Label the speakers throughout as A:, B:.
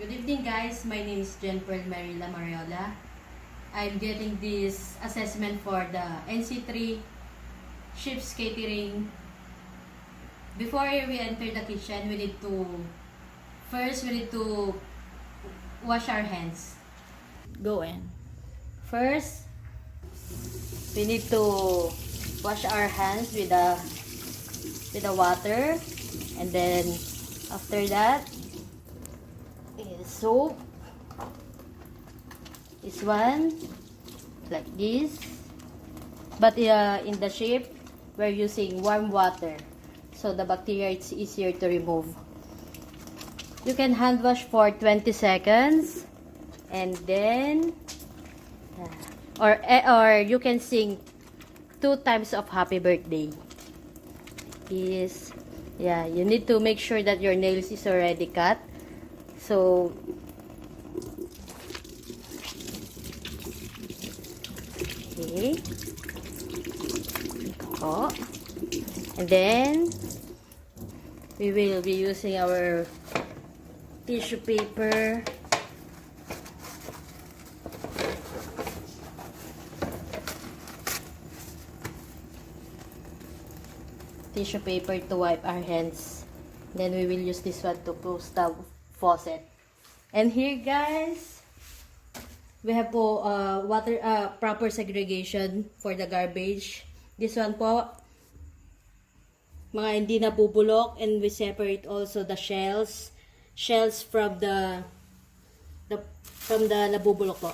A: Good evening, guys. My name is Jenn Myriel Ariola. I'm getting this assessment for the NC3 Ship's Catering. Before we enter the kitchen, we need to wash our hands. Go in. First, we need to wash our hands with the water, and then after that is soap. This one like this, but in the shape we're using warm water, so the bacteria it's easier to remove. You can hand wash for 20 seconds, and then or you can sing 2 times of happy birthday. You need to make sure that your nails is already cut. So okay. And then we will be using our tissue paper. Tissue paper to wipe our hands. Then we will use this one to close the faucet. And here, guys, we have water proper segregation for the garbage. This one po, mga hindi nabubulok, and we separate also the shells from the nabubulok po.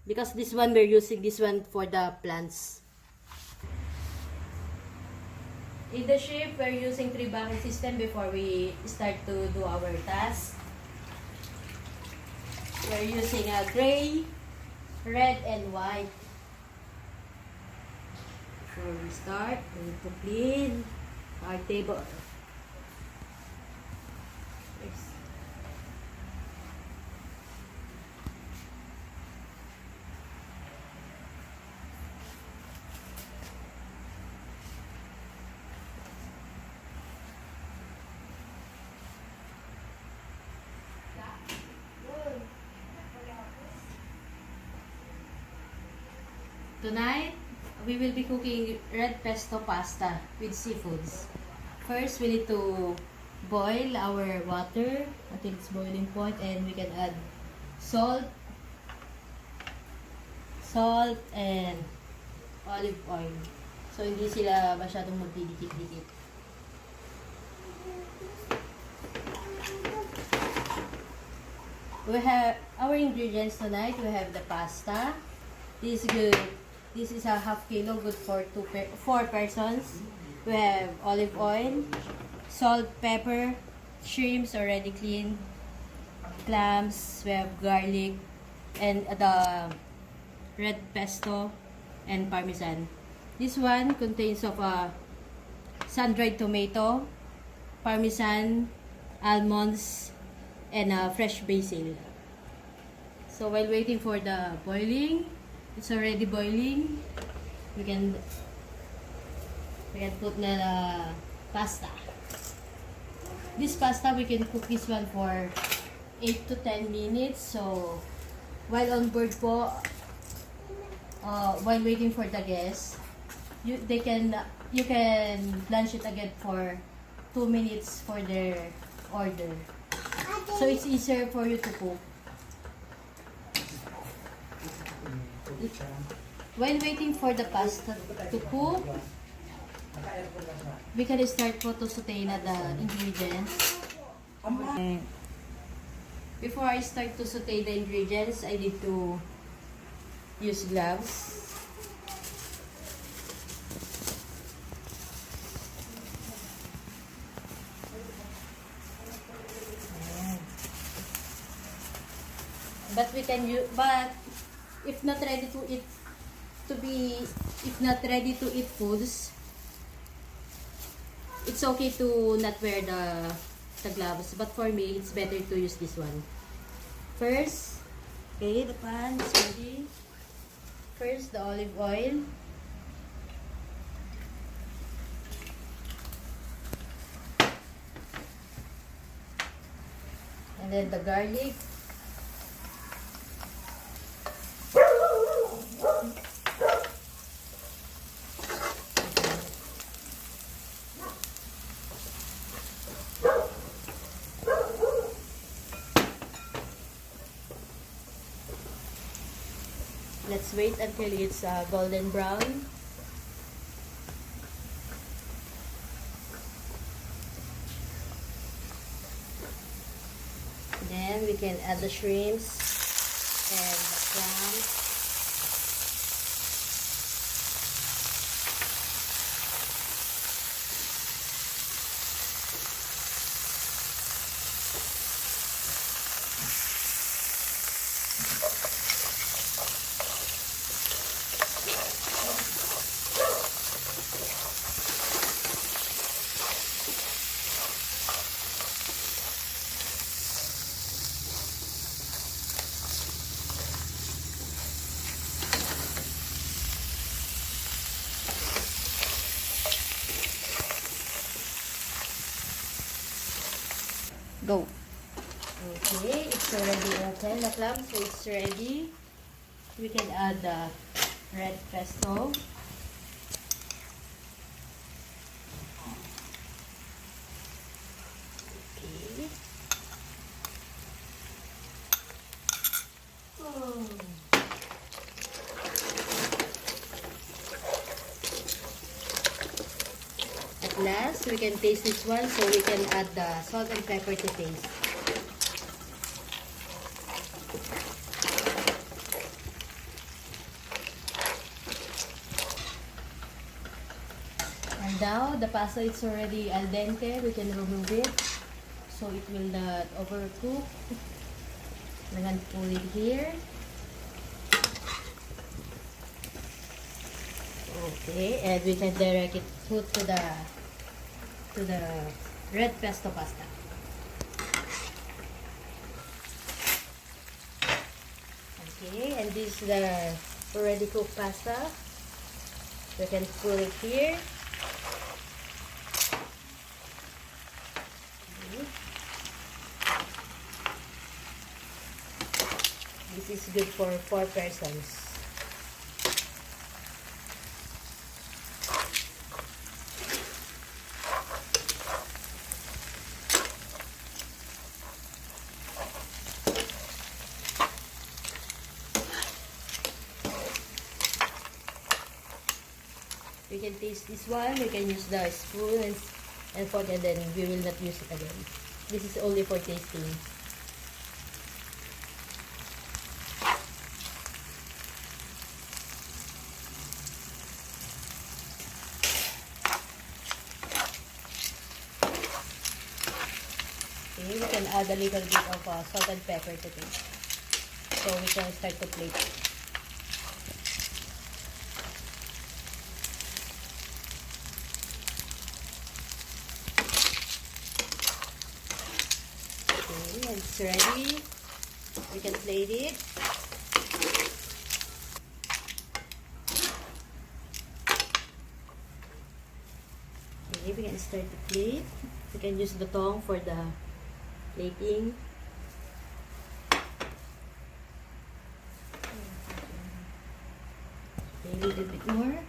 A: Because this one, we're using this one for the plants. In the ship, we're using 3 bucket system before we start to do our task. We're using a gray, red, and white. Before we start, we need to clean our table. Tonight, we will be cooking red pesto pasta with seafoods. First, we need to boil our water until it's boiling point, and we can add salt and olive oil. So, hindi sila masyadong magdidikit-dikit. We have our ingredients tonight. We have the pasta. This is good. This is a half kilo, good for 4 persons. We have olive oil, salt, pepper, shrimps already cleaned, clams, we have garlic, and the red pesto and parmesan. This one contains of sun-dried tomato, parmesan, almonds, and fresh basil. So while waiting for the boiling, it's already boiling. We can put na the pasta. This pasta, we can cook this one for 8 to 10 minutes. So while on board po, while waiting for the guests, you can blanch it again for 2 minutes for their order. So it's easier for you to cook. While waiting for the pasta to cook, we can start po to saute na the ingredients. Before I start to saute the ingredients, I need to use gloves. But we can use, but if not ready to eat foods, it's okay to not wear the gloves, but for me it's better to use this one. First, okay, the pan is ready. First, the olive oil. And then the garlic. Let's wait until it's golden brown. Then we can add the shrimps and the clams. Go. Okay, it's already open, the clam, so it's ready. We can add the red pesto. Okay. Oh. At last, we can taste this one, so we can add the salt and pepper to taste. And now, the pasta is already al dente. We can remove it, so it will not overcook. We can pull it here. Okay, and we can direct it to the red pesto pasta. Okay, and this is the already cooked pasta. We can put it here. Okay. This is good for 4 persons. We can taste this one. We can use the spoon and fork, and then we will not use it again. This is only for tasting. Okay, we can add a little bit of salt and pepper to taste. So we can start to plate. Okay, and it's ready. We can plate it. Okay, we can start to plate. We can use the tong for the plating. Okay, a little bit more.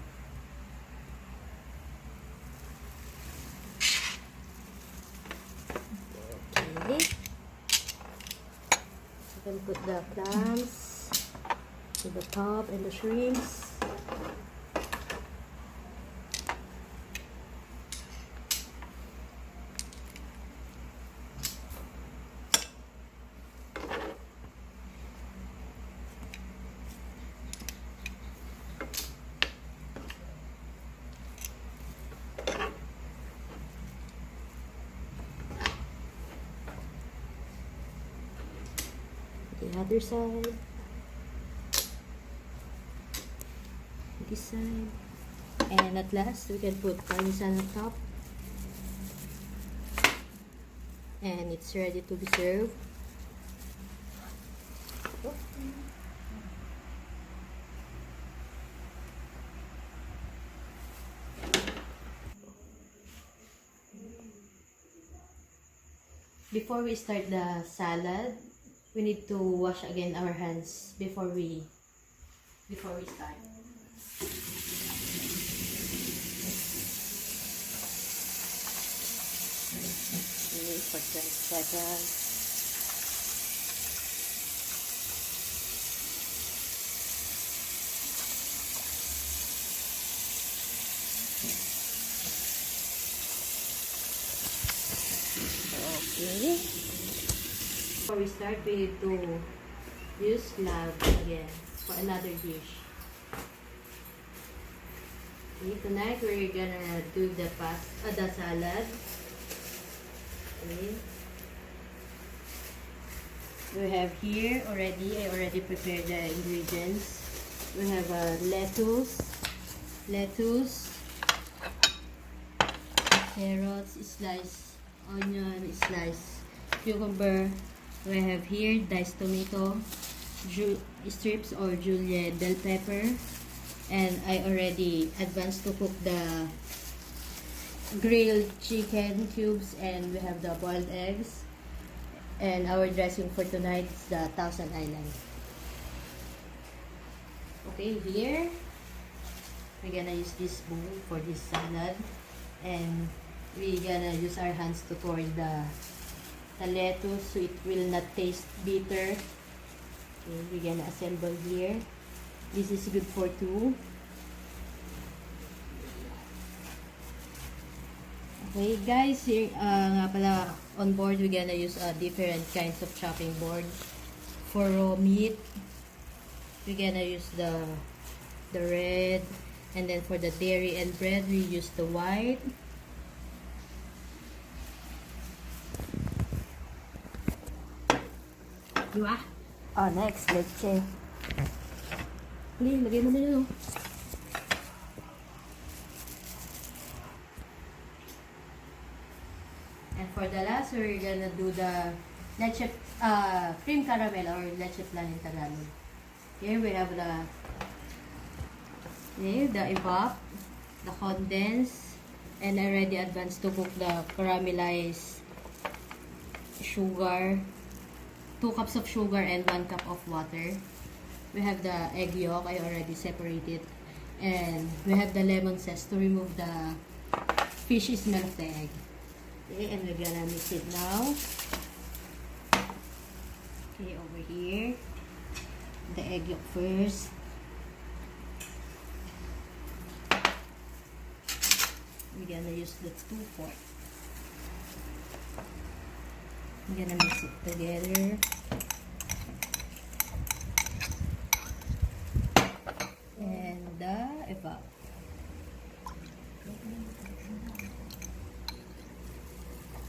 A: Okay. You can put the clams to the top and the shrimps. The other side, this side, and at last we can put parmesan on top, and it's ready to be served. before we start the salad, we need to wash again our hands before we start. Okay, for 20 seconds. Okay. Before we start, we need to use lab again for another dish. Okay, tonight we're gonna do the salad. Okay. We have here already, I already prepared the ingredients. We have lettuce, carrots, sliced onion, sliced cucumber. We have here diced tomato, strips or julienne bell pepper, and I already advanced to cook the grilled chicken cubes, and we have the boiled eggs, and our dressing for tonight is the Thousand Island. Okay, here we're gonna use this bowl for this salad, and we're gonna use our hands to pour the lettuce so it will not taste bitter. Okay, we're gonna assemble here. This is good for 2. Okay guys, here nga pala on board we're gonna use different kinds of chopping board. For raw meat, we're gonna use the red, and then for the dairy and bread we use the white. Diba? Oh, next, leche. Lagay mo na yun. And for the last, we're gonna do the leche, cream caramel or leche flan in Tagalog. Here we have the evap, the condensed, and I already advanced to cook the caramelized sugar. 2 cups of sugar and 1 cup of water. We have the egg yolk, I already separated. And we have the lemon zest to remove the fishy smell of the egg. Okay, and we're gonna mix it now. Okay, over here. The egg yolk first. We're gonna use the 2 forks. I'm gonna mix it together. And the evap.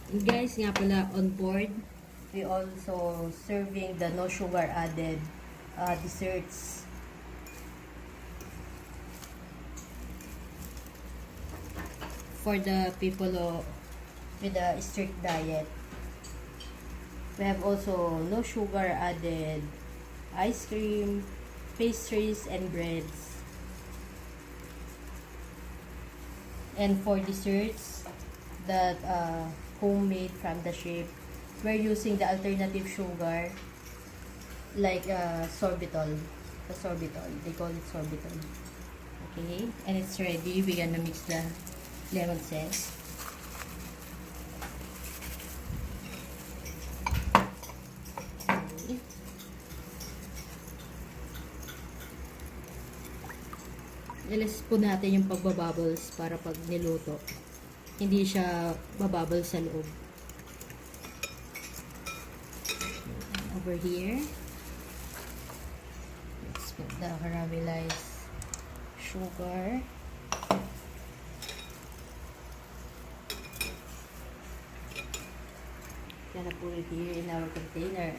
A: And guys, nga pala on board, we also serving the no sugar added desserts. For the people with a strict diet. We have also no sugar added ice cream, pastries, and breads. And for desserts that homemade from the ship, we're using the alternative sugar like sorbitol. The sorbitol, they call it sorbitol. Okay, and it's ready. We're gonna mix the lemon zest. Ilis po natin yung pagbabubbles para pag niluto, hindi siya babubble sa loob. Over here, let's put the caramelized sugar. Gonna put it here in our container.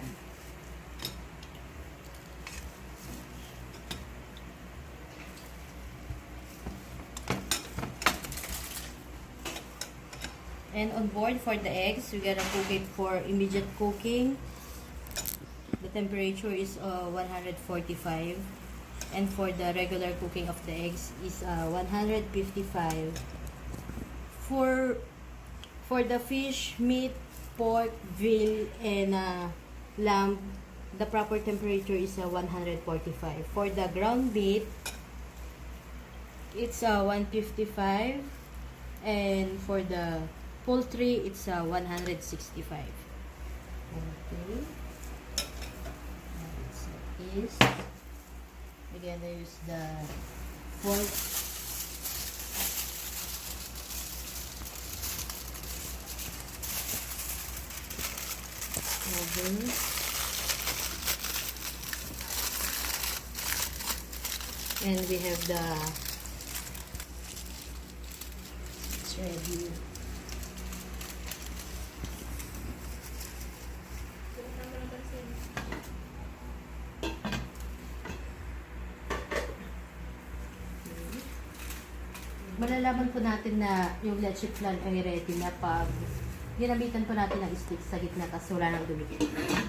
A: And on board for the eggs, we're gonna cook it for immediate cooking. The temperature is 145, and for the regular cooking of the eggs is 155. For the fish, meat, pork, veal, and lamb, the proper temperature is 145. For the ground meat, it's 155. And for the poultry, it's 165. Okay. It's like this. We're gonna use the fork. And we have the, it's ready. Malalaman po natin na yung leche flan ay ready na pag ginamitan po natin ng stick sa gitna kasi wala nang dumikit. Okay,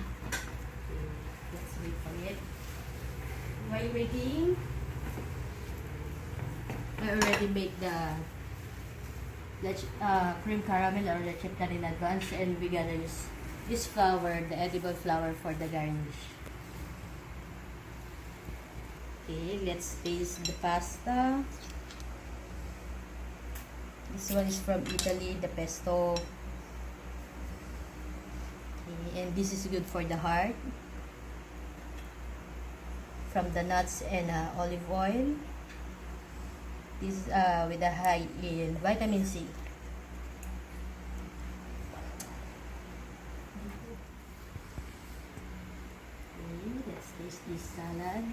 A: let's wait for it. While waiting, I already made the leche, cream caramel or leche flan in advance, and we're gonna use this flour, the edible flour, for the garnish. Okay, let's taste the pasta. This one is from Italy, the pesto. Okay, and this is good for the heart. From the nuts and olive oil. This is with a high in vitamin C. Okay, let's taste this salad.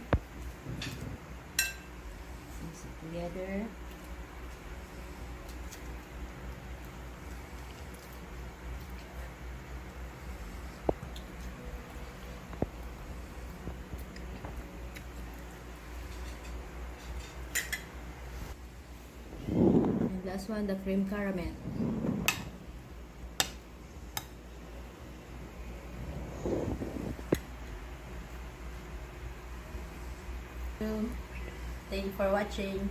A: Mix it together. Last one, the cream caramel. Thank you for watching.